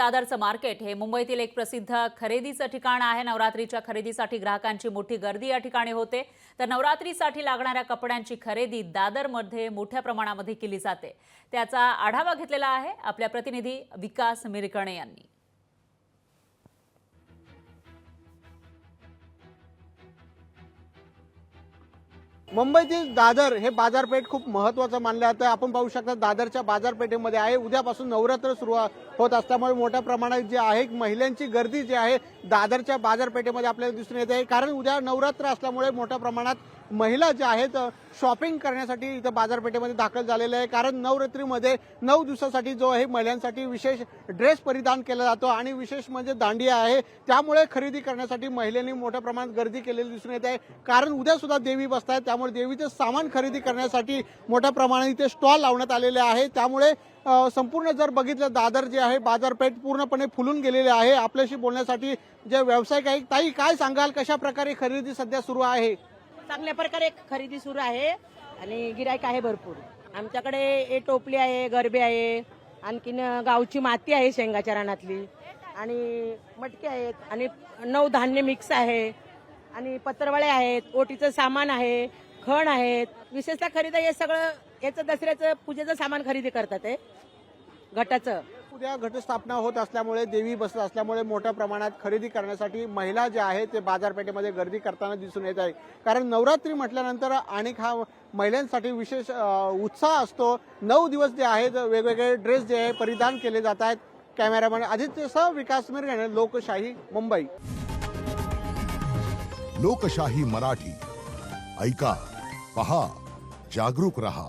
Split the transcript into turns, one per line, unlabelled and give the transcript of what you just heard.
दादरचं market हे मुंबईतील एक प्रसिद्ध खरेदीचं ठिकाण आहे। नवरात्रीच्या खरेदीसाठी ग्राहकांची मोठी गर्दी या ठिकाणी होते। तर नवरात्रीसाठी लागणाऱ्या कपड्यांची खरेदी दादरमध्ये मोठ्या प्रमाणामध्ये केली जाते। त्याचा आढावा घेतलेला आहे आपल्या प्रतिनिधी विकास मिरकणे यांनी।
मुंबईतील दादर हे बाजारपेठ खूप महत्त्वाचं मानलं जातं। आपण पाहू शकता दादरच्या बाजारपेठेमध्ये आहे उद्यापासून नवरात्र सुरू होत असल्यामुळे मोठ्या प्रमाणात जे आहे महिलांची गर्दी जी आहे दादरच्या बाजारपेठेमध्ये आपल्याला दिसून येत आहे। कारण उद्या नवरात्र असल्यामुळे मोठ्या प्रमाणात महिला ज्या आहेत शॉपिंग करण्यासाठी इथं बाजारपेठेमध्ये दाखल झालेले आहे। कारण नवरात्रीमध्ये 9 दिवसासाठी जो आहे महिलांसाठी विशेष ड्रेस परिधान केला जातो आणि विशेष म्हणजे दांडिया आहे, त्यामुळे खरेदी करण्यासाठी महिलांनी मोठ्या प्रमाणात गर्दी केलेली दिसून येत आहे। कारण उद्या सुद्धा देवी बसतात, त्यामुळे देवीचे सामान खरेदी करण्यासाठी मोठ्या प्रमाणात इथे स्टॉल लावण्यात आलेले आहे। त्यामुळे संपूर्ण जर बघितलं दादर जे आहे बाजारपेठ पूर्णपणे फुलून गेलेले आहे। आपल्याशी बोलण्यासाठी जे व्यावसायिक आहेत, ताई काय सांगाल, कशा प्रकारे खरेदी सध्या सुरू आहे?
चांगल्या प्रकारे खरेदी सुरू आहे आणि गिराईक आहे भरपूर। आमच्याकडे टोपली आहे, गरबे आहे, आणखीन गावची माती आहे शेंगाच्या रानातली, आणि मटके आहेत, आणि 9 धान्य मिक्स आहे, आणि पत्रवळे आहेत, ओटीचं सामान आहे, खण आहेत। विशेषतः खरेदी हे सगळं याचं दसऱ्याचं पूजेचं सामान खरेदी करतात आहे घटाचं।
उद्या घटस्थापना होत असल्यामुळे देवी बसत असल्यामुळे मोठ्या प्रमाणात खरेदी करण्यासाठी महिला ज्या आहेत ते बाजारपेठेमध्ये गर्दी करताना दिसून येत आहे। कारण नवरात्री म्हटल्यानंतर अनेक हा महिलांसाठी विशेष उत्साह असतो। 9 दिवस जे आहेत वेगवेगळे ड्रेस जे आहे परिधान केले जात आहेत। कॅमेरामॅन आदित्यसह विकास मिरगणे, लोकशाही, मुंबई।
लोकशाही मराठी ऐका, पहा, जागरूक रहा।